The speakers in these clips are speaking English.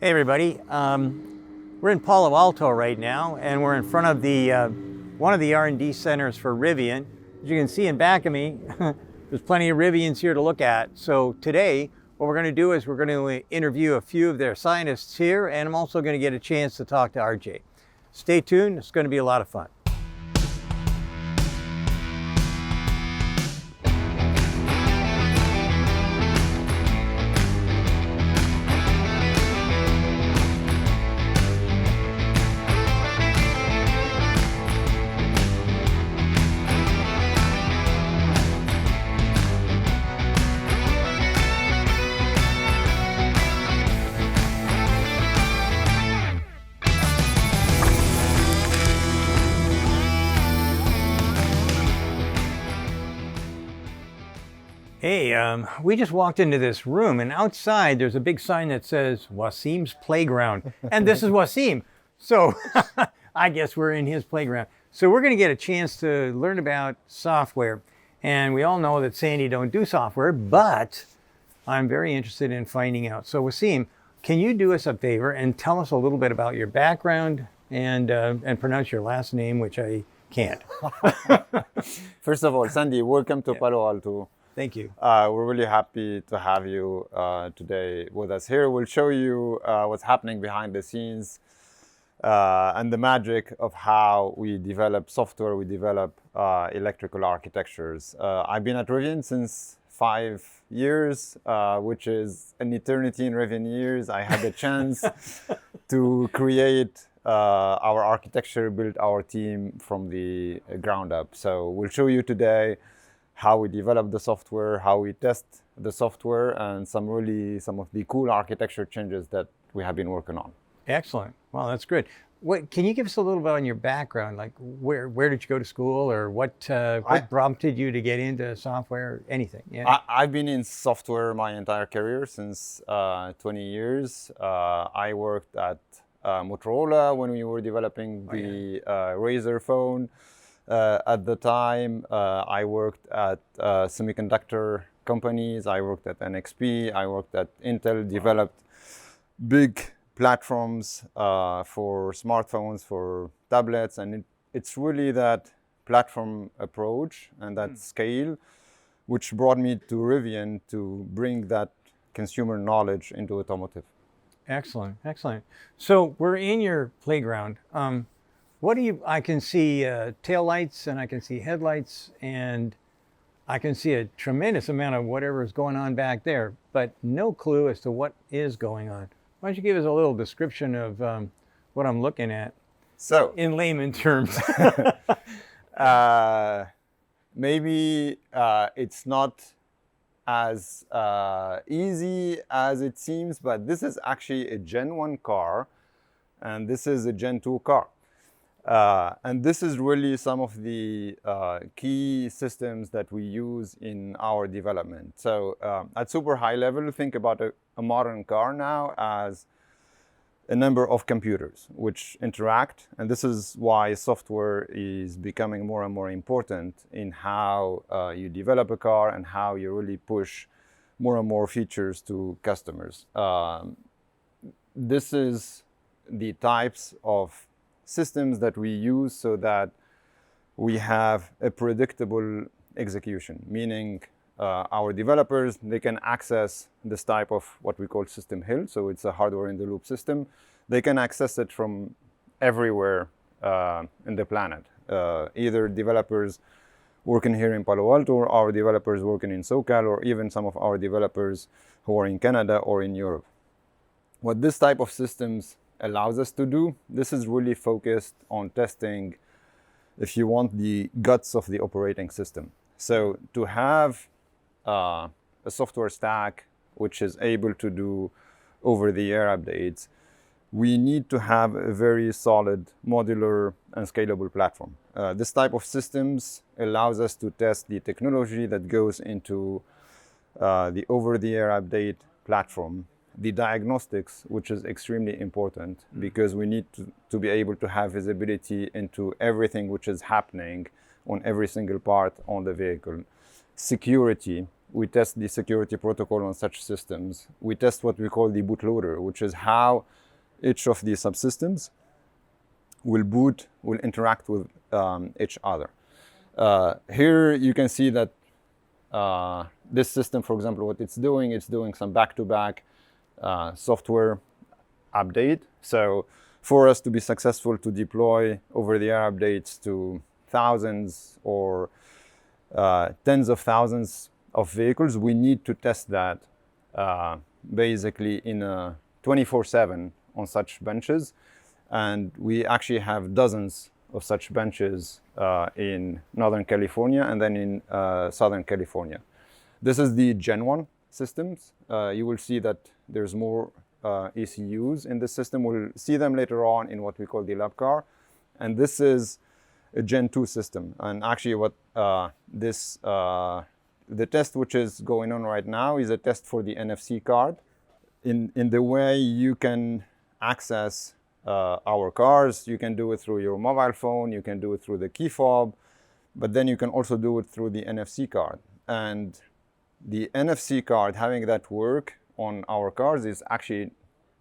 Hey everybody, we're in Palo Alto right now, and we're in front of the one of the R&D centers for Rivian. As you can see in back of me, there's plenty of Rivians here to look at. So today, what we're going to do is we're going to interview a few of their scientists here, and I'm also going to get a chance to talk to RJ. Stay tuned, it's going to be a lot of fun. Hey, we just walked into this room, and outside there's a big sign that says Wassym's Playground, and this is Wassym. So I guess we're in his playground. So we're going to get a chance to learn about software, and we all know that Sandy don't do software, but I'm very interested in finding out. So Wassym, can you do us a favor and tell us a little bit about your background and pronounce your last name, which I can't. First of all, Sandy, welcome to Palo Alto. Thank you. We're really happy to have you today with us here. We'll show you what's happening behind the scenes and the magic of how we develop software, we develop electrical architectures. I've been at Rivian since 5 years, which is an eternity in Rivian years. I had the chance to create our architecture, build our team from the ground up. So we'll show you today how we develop the software, how we test the software, and some of the cool architecture changes that we have been working on. Excellent. Well, that's good. Can you give us a little bit on your background? Like where did you go to school, or what prompted you to get into software? Anything? Yeah. I've been in software my entire career since 20 years. I worked at Motorola when we were developing the Razr phone. At the time, I worked at semiconductor companies. I worked at NXP. I worked at Intel, developed big platforms for smartphones, for tablets. And it's really that platform approach and that scale which brought me to Rivian to bring that consumer knowledge into automotive. Excellent, excellent. So we're in your playground. I can see tail lights, and I can see headlights, and I can see a tremendous amount of whatever is going on back there, but no clue as to what is going on. Why don't you give us a little description of what I'm looking at? So, in layman terms. Maybe it's not as easy as it seems, but this is actually a Gen 1 car, and this is a Gen 2 car. And this is really some of the key systems that we use in our development. So at super high level, think about a modern car now as a number of computers which interact. And this is why software is becoming more and more important in how you develop a car and how you really push more and more features to customers. This is the types of systems that we use so that we have a predictable execution, meaning our developers, they can access this type of what we call system hill. So it's a hardware in the loop system. They can access it from everywhere in the planet. Either developers working here in Palo Alto, or our developers working in SoCal, or even some of our developers who are in Canada or in Europe. What this type of systems allows us to do, this is really focused on testing, if you want, the guts of the operating system. So to have a software stack which is able to do over-the-air updates, we need to have a very solid, modular, and scalable platform. This type of systems allows us to test the technology that goes into the over-the-air update platform, the diagnostics, which is extremely important because we need to be able to have visibility into everything which is happening on every single part on the vehicle. Security, we test the security protocol on such systems. We test what we call the bootloader, which is how each of the subsystems will interact with each other. Here you can see that this system, for example, what it's doing some back-to-back software update. So for us to be successful to deploy over-the-air updates to thousands or tens of thousands of vehicles, we need to test that basically in a 24/7 on such benches. And we actually have dozens of such benches in Northern California and then in Southern California. This is the Gen 1 systems. You will see that there's more ECUs in this system. We'll see them later on in what we call the lab car. And this is a Gen 2 system. And actually what the test which is going on right now is a test for the NFC card. In the way you can access our cars, you can do it through your mobile phone, you can do it through the key fob, but then you can also do it through the NFC card. And the NFC card, having that work on our cars is actually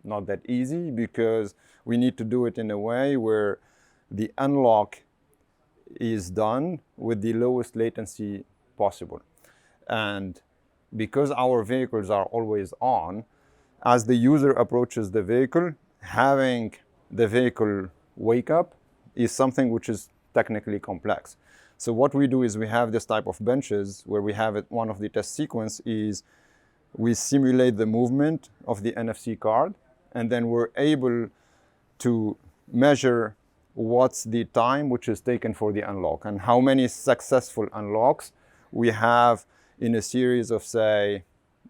not that easy, because we need to do it in a way where the unlock is done with the lowest latency possible. And because our vehicles are always on, as the user approaches the vehicle, having the vehicle wake up is something which is technically complex. So what we do is we have this type of benches where we have it, one of the test sequence is we simulate the movement of the NFC card, and then we're able to measure what's the time which is taken for the unlock and how many successful unlocks we have in a series of, say,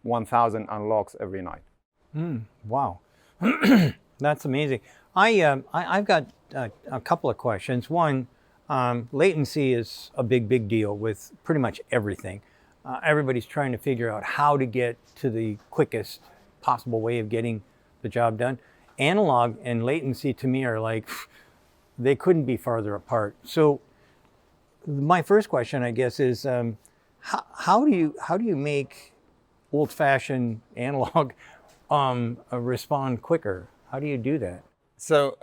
1,000 unlocks every night. Wow. That's amazing. I've got a couple of questions. One, latency is a big deal with pretty much everything. Everybody's trying to figure out how to get to the quickest possible way of getting the job done. Analog and latency to me are like, they couldn't be farther apart. So my first question, I guess, is how do you make old-fashioned analog respond quicker? How do you do that? So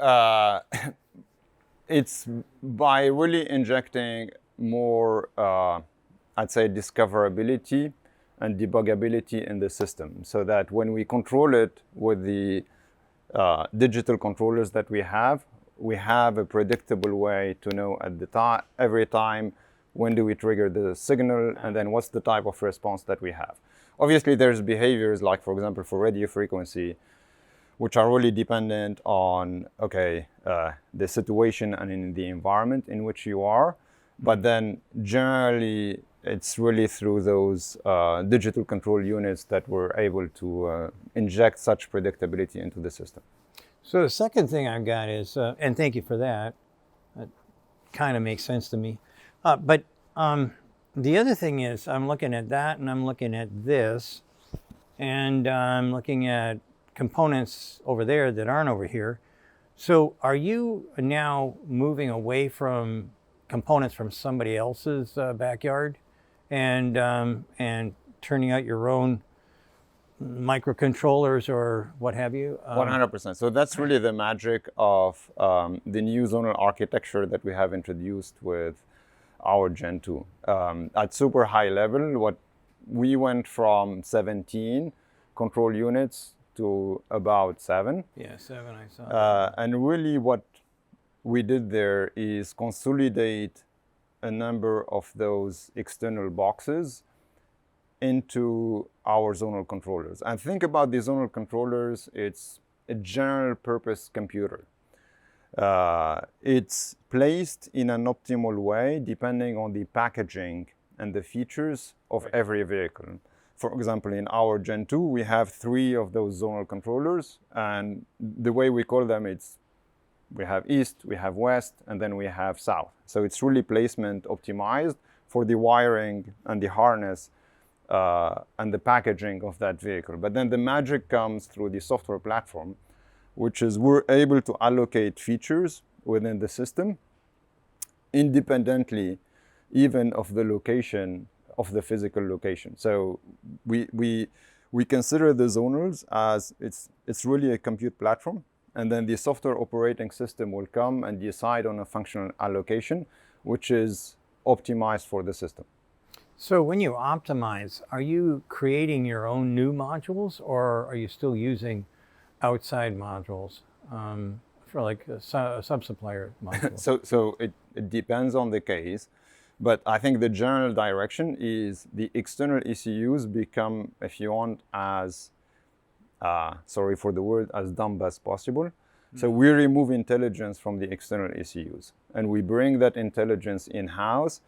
it's by really injecting more, I'd say, discoverability and debuggability in the system, so that when we control it with the digital controllers that we have a predictable way to know at the time, every time, when do we trigger the signal, and then what's the type of response that we have. Obviously, there's behaviors like, for example, for radio frequency, which are really dependent on, the situation and in the environment in which you are. But then generally, it's really through those digital control units that we're able to inject such predictability into the system. So the second thing I've got is, and thank you for that, that kind of makes sense to me. But the other thing is, I'm looking at that and I'm looking at this, and I'm looking at components over there that aren't over here. So are you now moving away from components from somebody else's backyard and turning out your own microcontrollers or what have you? 100%. So that's really the magic of the new zonal architecture that we have introduced with our Gen 2. At super high level, what we went from 17 control units to about 7. Yeah, 7, I saw. And really what we did there is consolidate a number of those external boxes into our zonal controllers. And think about the zonal controllers, it's a general purpose computer. It's placed in an optimal way depending on the packaging and the features of every vehicle. For example, in our Gen 2, we have 3 of those zonal controllers, and the way we call them, we have east, we have west, and then we have south. So it's really placement optimized for the wiring and the harness and the packaging of that vehicle. But then the magic comes through the software platform, which is we're able to allocate features within the system independently even of the location of the physical location. So we consider the zonals as it's really a compute platform, and then the software operating system will come and decide on a functional allocation, which is optimized for the system. So when you optimize, are you creating your own new modules, or are you still using outside modules for like a sub-supplier modules? So it depends on the case, but I think the general direction is the external ECUs become, if you want, as, sorry for the word, as dumb as possible. So we remove intelligence from the external ECUs, and we bring that intelligence in-house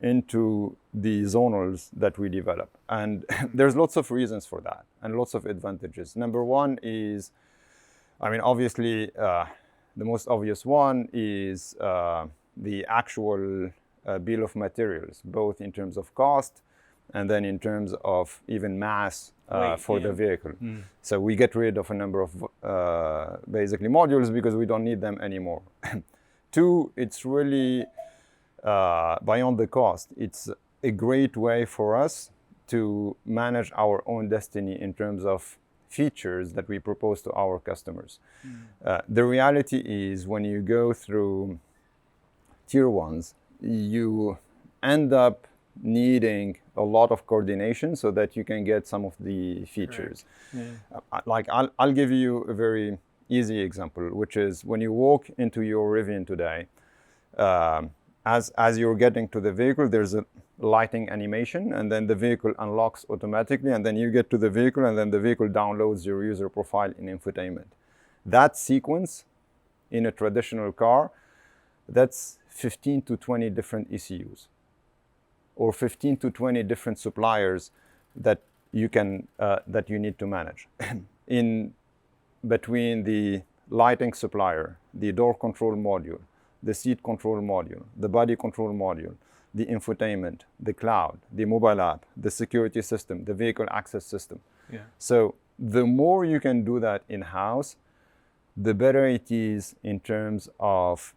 into the zonals that we develop. And there's lots of reasons for that and lots of advantages. Number one is, I mean, obviously, the most obvious one is the actual bill of materials, both in terms of cost and then in terms of even mass for the vehicle. So we get rid of a number of basically modules because we don't need them anymore. Two, it's really beyond the cost. It's a great way for us to manage our own destiny in terms of features that we propose to our customers. The reality is when you go through tier ones, you end up needing a lot of coordination so that you can get some of the features. Like I'll give you a very easy example, which is when you walk into your Rivian today, as you're getting to the vehicle, there's a lighting animation, and then the vehicle unlocks automatically, and then you get to the vehicle, and then the vehicle downloads your user profile in infotainment. That sequence in a traditional car, that's 15 to 20 different ECUs, or 15 to 20 different suppliers that you can that you need to manage. In between the lighting supplier, the door control module, the seat control module, the body control module, the infotainment, the cloud, the mobile app, the security system, the vehicle access system. So the more you can do that in-house, the better it is in terms of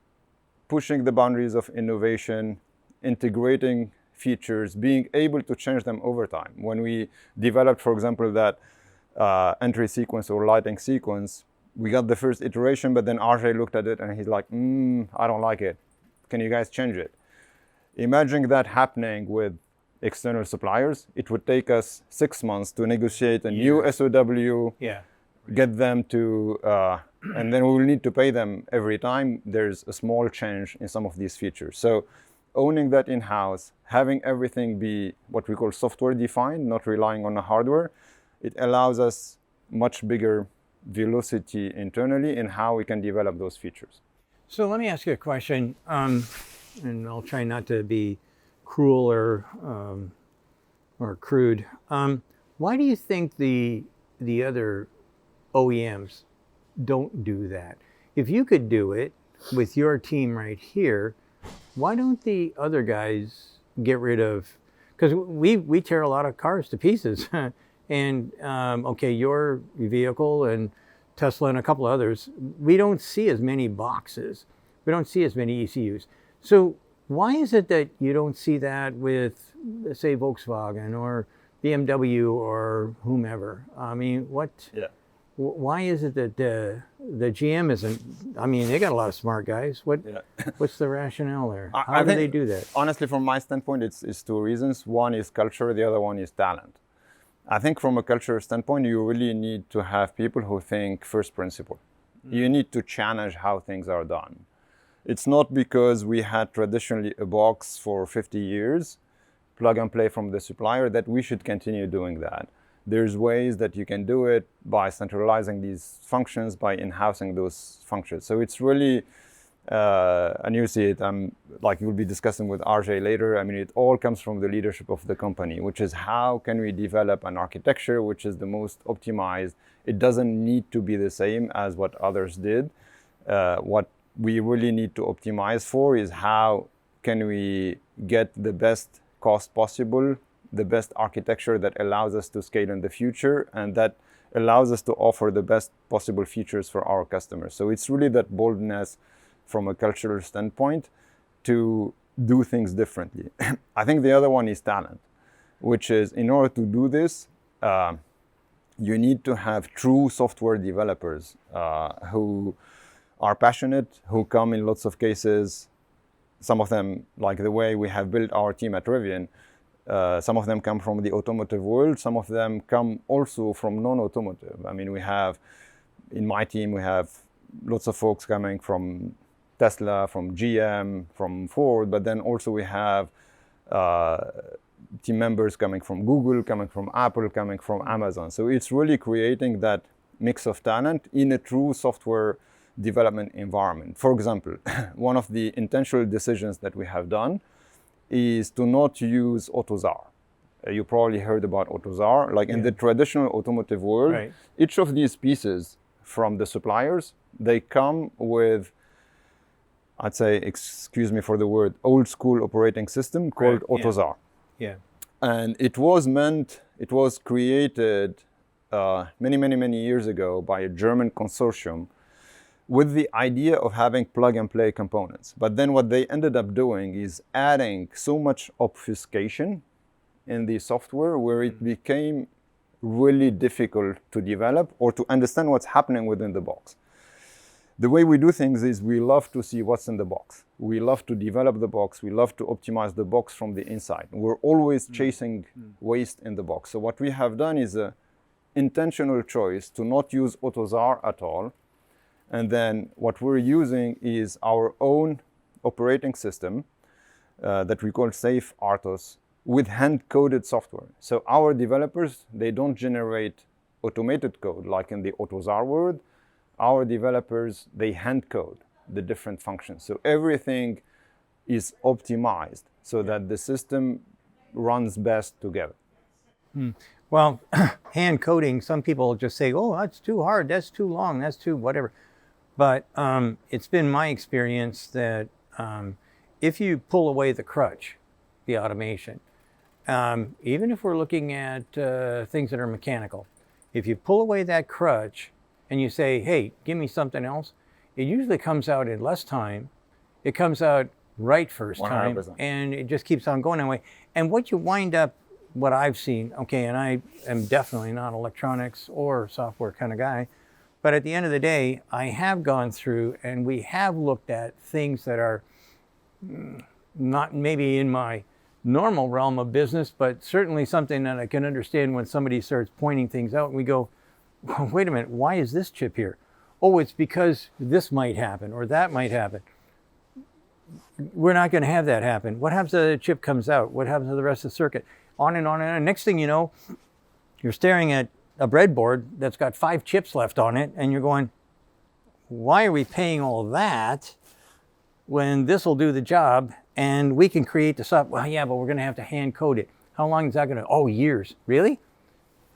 pushing the boundaries of innovation, integrating features, being able to change them over time. When we developed, for example, that entry sequence or lighting sequence, we got the first iteration, but then RJ looked at it and he's like, I don't like it. Can you guys change it? Imagine that happening with external suppliers. It would take us 6 months to negotiate a new SOW, get them to, and then we will need to pay them every time there's a small change in some of these features. So owning that in-house, having everything be what we call software defined, not relying on the hardware, it allows us much bigger velocity internally in how we can develop those features. So let me ask you a question, and I'll try not to be cruel or crude. Why do you think the other OEMs don't do that? If you could do it with your team right here, why don't the other guys get rid of? Because we tear a lot of cars to pieces. And okay, your vehicle and Tesla and a couple of others, we don't see as many boxes. We don't see as many ECUs. So why is it that you don't see that with, say, Volkswagen or BMW or whomever? I mean, why is it that the GM isn't? I mean, they got a lot of smart guys. What's the rationale there? How do they do that? Honestly, from my standpoint, it's two reasons. One is culture, the other one is talent. I think from a culture standpoint, you really need to have people who think first principle. You need to challenge how things are done. It's not because we had traditionally a box for 50 years, plug and play from the supplier, that we should continue doing that. There's ways that you can do it by centralizing these functions, by in-housing those functions. So it's really, and you see it, like you'll be discussing with RJ later, I mean, it all comes from the leadership of the company, which is how can we develop an architecture which is the most optimized. It doesn't need to be the same as what others did. What we really need to optimize for is how can we get the best cost possible, the best architecture that allows us to scale in the future, and that allows us to offer the best possible features for our customers. So it's really that boldness from a cultural standpoint to do things differently. I think the other one is talent. which is, in order to do this, you need to have true software developers who are passionate, who come in lots of cases. Some of them, like the way we have built our team at Rivian, some of them come from the automotive world. Some of them come also from non-automotive. I mean, in my team, we have lots of folks coming from Tesla, from GM, from Ford, but then also we have team members coming from Google, coming from Apple, coming from Amazon. So it's really creating that mix of talent in a true software development environment. For example, one of the intentional decisions that we have done is to not use AutoZAR. You probably heard about AutoZAR. Like in the traditional automotive world, Right. each of these pieces from the suppliers, they come with, I'd say, excuse me for the word, old school operating system called Right, yeah. AutoZAR. Yeah. And it was created many years ago by a German consortium with the idea of having plug and play components. But then what they ended up doing is adding so much obfuscation in the software where it became really difficult to develop or to understand what's happening within the box. The way we do things is we love to see what's in the box. We love to develop the box. We love to optimize the box from the inside. We're always chasing waste in the box. So what we have done is an intentional choice to not use AutoZAR at all. And then what we're using is our own operating system that we call Safe RTOS with hand-coded software. So our developers, they don't generate automated code like in the AutoZAR world. Our developers, they hand code the different functions. So everything is optimized so that the system runs best together. Well, hand coding, some people just say, oh, that's too hard, that's too long, that's too whatever. But it's been my experience that if you pull away the crutch, the automation, even if we're looking at things that are mechanical, if you pull away that crutch and you say, hey, give me something else, it usually comes out in less time. It comes out right first time, 100%. and it just keeps on going that way. And what you wind up, what I've seen, okay, and I am definitely not electronics or software kind of guy, but at the end of the day, I have gone through and we have looked at things that are not maybe in my normal realm of business, but certainly something that I can understand when somebody starts pointing things out and we go, well, wait a minute, why is this chip here? Oh, it's because this might happen or that might happen. We're not going to have that happen. What happens if the chip comes out? What happens to the rest of the circuit? On and on and on. Next thing you know, you're staring at a breadboard that's got 5 chips left on it, and you're going, why are we paying all that when this will do the job and we can create the software? Well, yeah, but we're going to have to hand code it. How long is that going to? Oh, years. Really?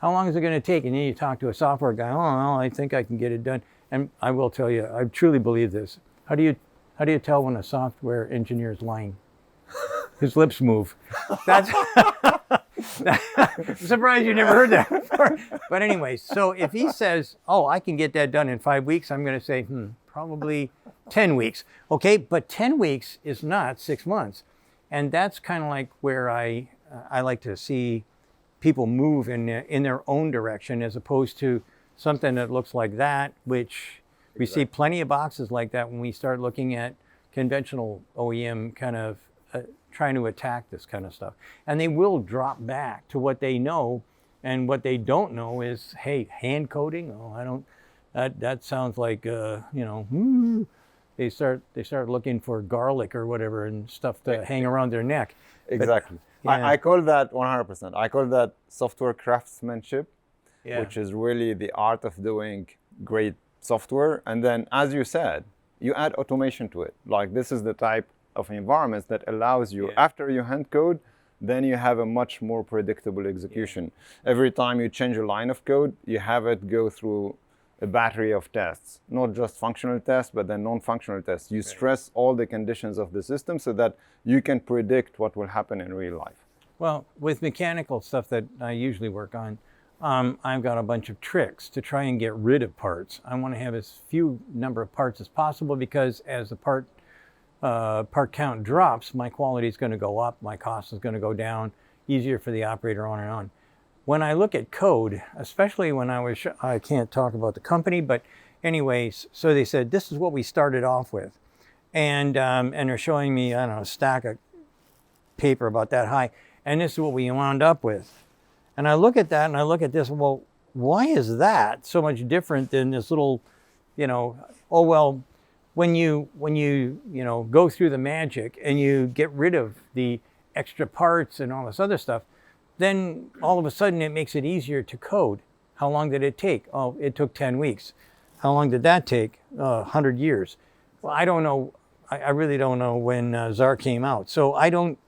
How long is it going to take? And then you talk to a software guy. Oh, well, I think I can get it done. And I will tell you, I truly believe this. How do you tell when a software engineer is lying? His lips move. That's I'm surprised you never heard that before. But anyway, so if he says, oh, I can get that done in 5 weeks, I'm going to say, probably 10 weeks. Okay, but 10 weeks is not 6 months. And that's kind of like where I like to see people move in their own direction as opposed to something that looks like that, which we see plenty of boxes like that when we start looking at conventional OEM kind of trying to attack this kind of stuff. And they will drop back to what they know, and what they don't know is, hey, hand coding? Oh, I don't, that sounds like, they start looking for garlic or whatever and stuff to hang around their neck. Exactly. But, yeah. I call that 100%. I call that software craftsmanship, Yeah. which is really the art of doing great software. And then, as you said, you add automation to it. Like, this is the type of environments that allows you, after you hand code, then you have a much more predictable execution. Every time you change a line of code, you have it go through a battery of tests, not just functional tests, but then non-functional tests. You stress all the conditions of the system so that you can predict what will happen in real life. Well, with mechanical stuff that I usually work on, I've got a bunch of tricks to try and get rid of parts. I want to have as few number of parts as possible, because as the part count drops, my quality is going to go up, my cost is going to go down. easier for the operator, on and on. When I look at code, especially when I can't talk about the company, but anyways, so they said, this is what we started off with. And they're showing me, I don't know, a stack of paper about that high, and this is what we wound up with. And I look at that and I look at this, well, why is that so much different than this little, oh, well, when you go through the magic and you get rid of the extra parts and all this other stuff, then all of a sudden it makes it easier to code. How long did it take? Oh, it took 10 weeks. How long did that take? 100 years. Well, I don't know. I really don't know when Czar came out. So I don't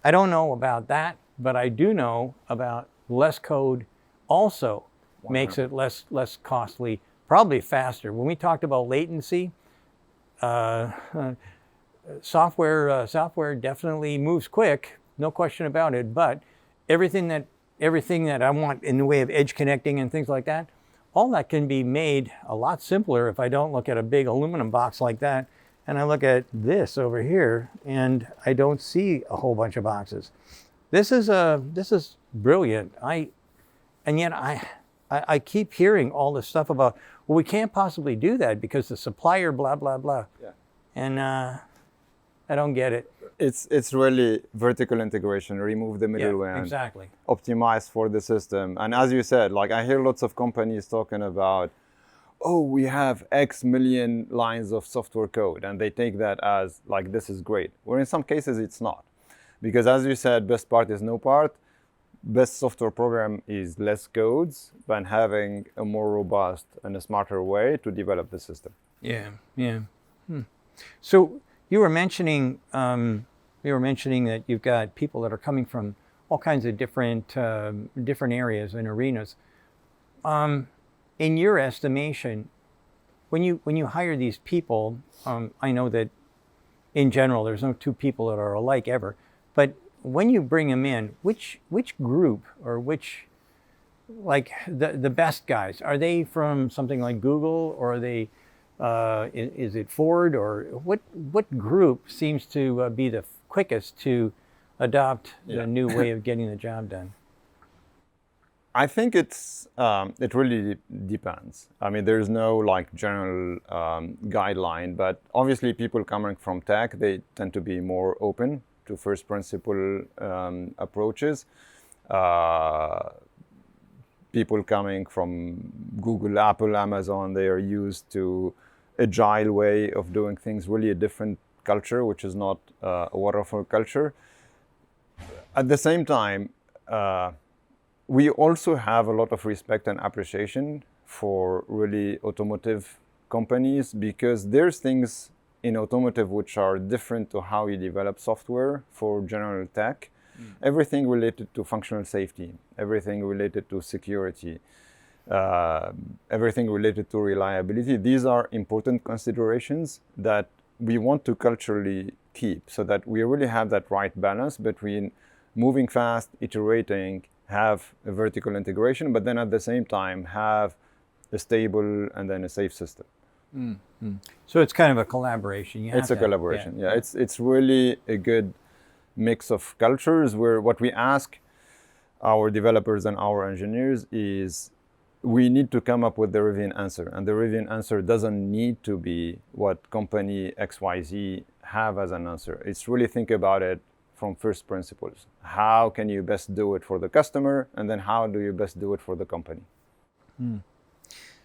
know about that, but I do know about less code also makes it less costly, probably faster. When we talked about latency, software definitely moves quick, no question about it, but everything that I want in the way of edge connecting and things like that, all that can be made a lot simpler if I don't look at a big aluminum box like that and I look at this over here and I don't see a whole bunch of boxes. This is brilliant. And yet I keep hearing all this stuff about, well, we can't possibly do that because the supplier blah blah blah. Yeah. And I don't get it. It's really vertical integration, remove the middleware, exactly. Optimize for the system. And as you said, like I hear lots of companies talking about, oh, we have X million lines of software code, and they take that as like, this is great. Where in some cases it's not. Because as you said, best part is no part. Best software program is less codes, but having a more robust and a smarter way to develop the system. Yeah. So you were mentioning that you've got people that are coming from all kinds of different areas and arenas. In your estimation, when you hire these people, I know that in general there's no two people that are alike ever, but when you bring them in, which group or which, like the best guys, are they from something like Google, or are they is it Ford, or what group seems to be the quickest to adopt the new way of getting the job done? I think it really depends. I mean, there's no like general guideline, but obviously people coming from tech, they tend to be more open to first principle approaches. People coming from Google, Apple, Amazon, they are used to agile way of doing things, really a different culture, which is not a waterfall culture. At the same time, we also have a lot of respect and appreciation for really automotive companies, because there's things in automotive which are different to how you develop software for general tech. Everything related to functional safety, everything related to security, everything related to reliability. These are important considerations that we want to culturally keep, so that we really have that right balance between moving fast, iterating, have a vertical integration, but then at the same time have a stable and then a safe system. So it's kind of a collaboration. It's a collaboration. Yeah, it's really a good mix of cultures, where what we ask our developers and our engineers is we need to come up with the Rivian answer, and the Rivian answer doesn't need to be what company XYZ have as an answer. It's really think about it from first principles. How can you best do it for the customer, and then how do you best do it for the company?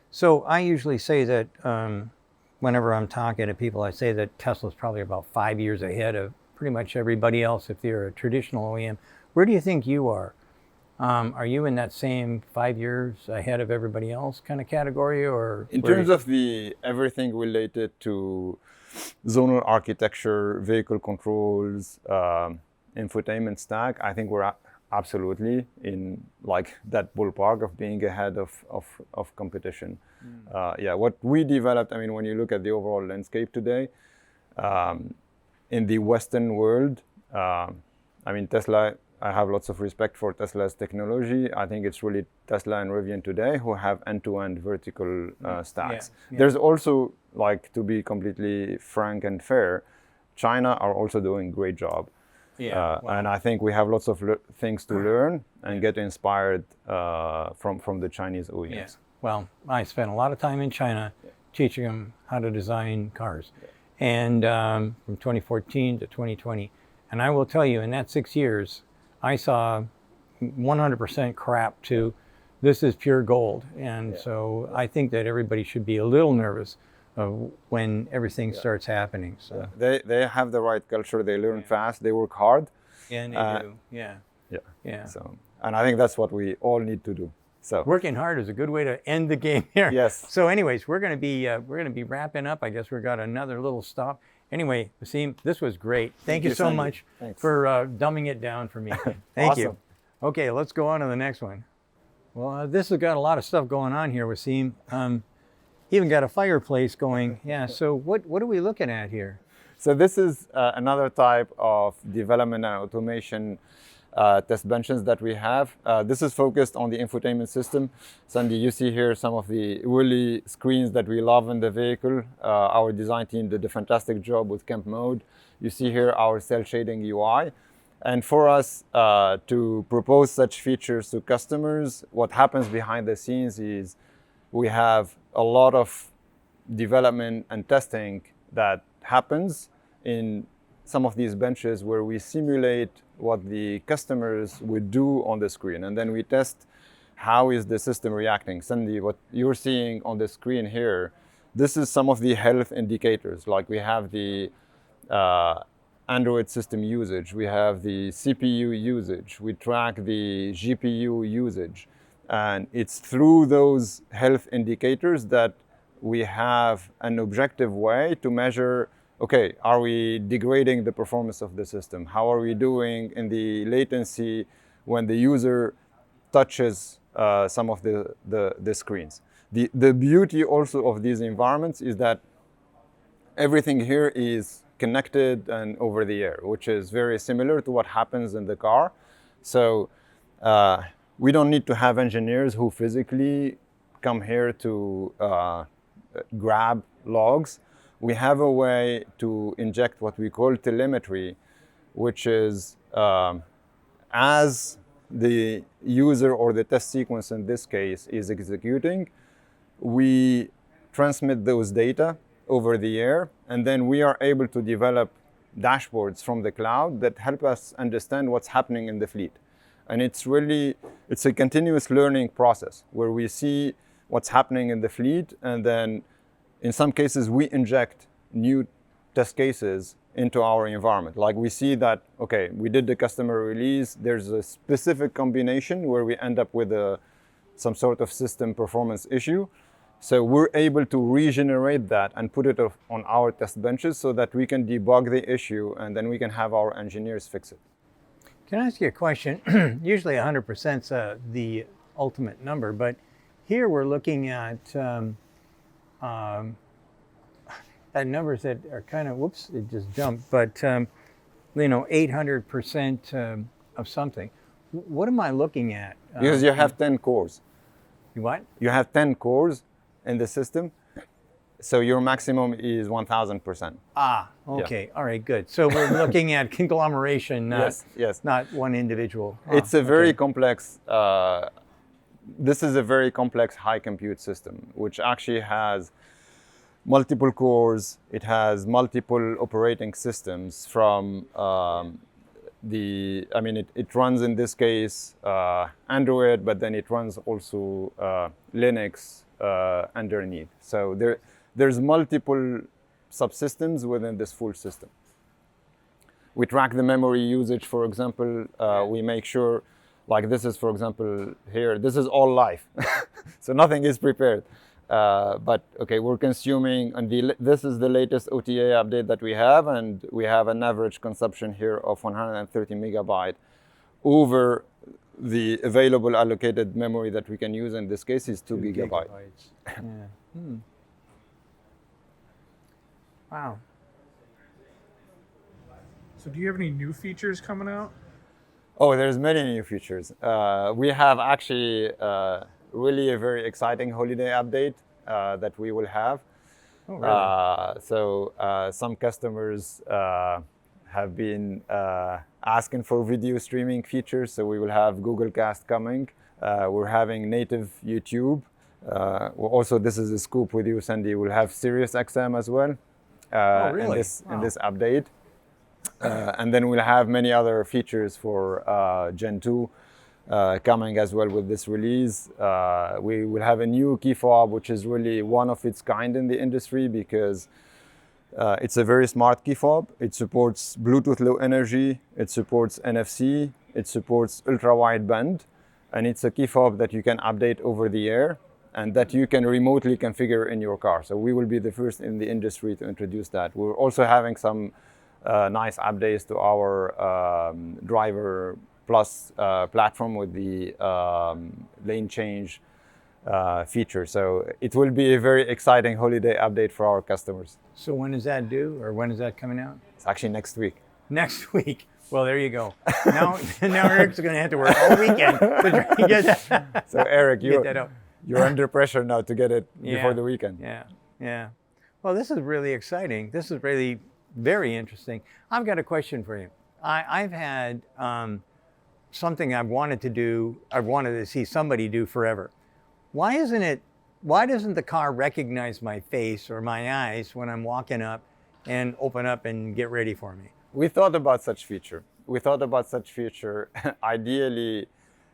So I usually say that whenever I'm talking to people, I say that Tesla's probably about 5 years ahead of pretty much everybody else if you're a traditional OEM. Where do you think you are? Are you in that same 5 years ahead of everybody else kind of category, or? In terms of the everything related to zonal architecture, vehicle controls, infotainment stack, I think we're absolutely in like that ballpark of being ahead of competition. What we developed, I mean, when you look at the overall landscape today, in the Western world, I mean, Tesla, I have lots of respect for Tesla's technology. I think it's really Tesla and Rivian today who have end-to-end vertical stacks. There's also, like, to be completely frank and fair, China are also doing a great job. Yeah, wow. And I think we have lots of things to learn and get inspired from the Chinese OEMs. Yeah. Well, I spent a lot of time in China teaching them how to design cars, and from 2014 to 2020. And I will tell you, in that 6 years, I saw 100% crap to this is pure gold. And so I think that everybody should be a little nervous when everything starts happening. So they have the right culture. They learn fast. They work hard. yeah, and they do. Yeah. Yeah. Yeah. So, and I think that's what we all need to do. So working hard is a good way to end the game here. Yes. So, anyways, we're going to be wrapping up. I guess we've got another little stop. Anyway, Wassym, this was great. Thank you so Sandy. much Thanks. for dumbing it down for me. Thank you. Awesome. Okay, let's go on to the next one. Well, this has got a lot of stuff going on here, Wassym. Even got a fireplace going. Yeah. So, what are we looking at here? So this is another type of development and automation test benches that we have. This is focused on the infotainment system. Sandy, you see here some of the really screens that we love in the vehicle. Our design team did a fantastic job with Camp Mode. You see here our cell shading UI. And for us to propose such features to customers, what happens behind the scenes is we have a lot of development and testing that happens in some of these benches where we simulate what the customers would do on the screen, and then we test how is the system reacting. Sandy, what you're seeing on the screen here, this is some of the health indicators. Like we have the Android system usage, we have the CPU usage, we track the GPU usage, and it's through those health indicators that we have an objective way to measure, okay, are we degrading the performance of the system? How are we doing in the latency when the user touches some of the screens? The beauty also of these environments is that everything here is connected and over the air, which is very similar to what happens in the car. So we don't need to have engineers who physically come here to grab logs. We have a way to inject what we call telemetry, which is as the user or the test sequence in this case is executing, we transmit those data over the air, and then we are able to develop dashboards from the cloud that help us understand what's happening in the fleet. And it's a continuous learning process where we see what's happening in the fleet, and then in some cases we inject new test cases into our environment. Like we see that, okay, we did the customer release, there's a specific combination where we end up with some sort of system performance issue. So we're able to regenerate that and put it on our test benches so that we can debug the issue, and then we can have our engineers fix it. Can I ask you a question? Usually 100% is the ultimate number, but here we're looking at numbers that are kind of, whoops, it just jumped, but 800% of something. What am I looking at? Because you have 10 cores. What? You have 10 cores in the system, so your maximum is 1000%. Ah, okay. Yeah. All right, good. So we're looking at conglomeration, yes. Not one individual. It's a very complex, this is a very complex high compute system, which actually has multiple cores. It has multiple operating systems from it runs in this case Android, but then it runs also Linux underneath. So there's multiple subsystems within this full system. We track the memory usage, for example. We make sure, like this is, for example, here, this is all live. So nothing is prepared. But okay, we're consuming, and this is the latest OTA update that we have, and we have an average consumption here of 130 megabyte over the available allocated memory that we can use. In this case is 2 gigabytes. Yeah. Wow. So do you have any new features coming out? Oh, there's many new features. We have actually really a very exciting holiday update that we will have. Oh, really? So some customers have been asking for video streaming features, so we will have Google Cast coming. We're having native YouTube. Also, this is a scoop with you, Sandy. We'll have Sirius XM as well really? in this update. And then we'll have many other features for Gen 2 coming as well with this release. We will have a new key fob, which is really one of its kind in the industry because it's a very smart key fob. It supports Bluetooth Low Energy, it supports NFC, it supports ultra-wideband, and it's a key fob that you can update over the air and that you can remotely configure in your car. So we will be the first in the industry to introduce that. We're also having some nice updates to our Driver Plus platform with the lane change feature. So it will be a very exciting holiday update for our customers. So when is that due, or when is that coming out? It's actually next week. Next week. Well, there you go. Now Eric's going to have to work all weekend to try to get that. So Eric, get that up. you're under pressure now to get it before the weekend. Yeah. Well, this is really exciting. This is really very interesting. I've got a question for you. I've had something I've wanted to do, I've wanted to see somebody do forever. Why doesn't the car recognize my face or my eyes when I'm walking up and open up and get ready for me? We thought about such feature. Ideally,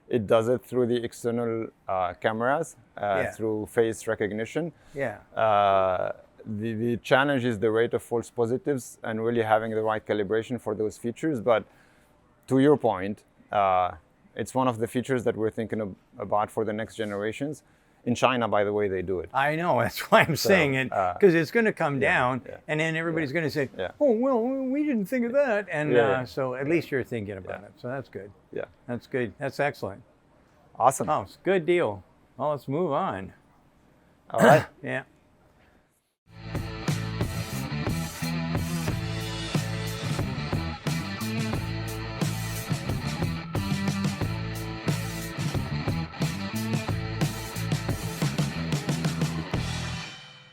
it does it through the external cameras, through face recognition. Yeah. The challenge is the rate of false positives and really having the right calibration for those features. But to your point, it's one of the features that we're thinking about for the next generations. In China, by the way, they do it. I know, that's why I'm saying it, because it's going to come down, and then everybody's going to say, oh, well, we didn't think of that. And so at least you're thinking about it. So that's good. Yeah. That's good. That's excellent. Awesome. Oh, it's a good deal. Well, let's move on. All right. Yeah.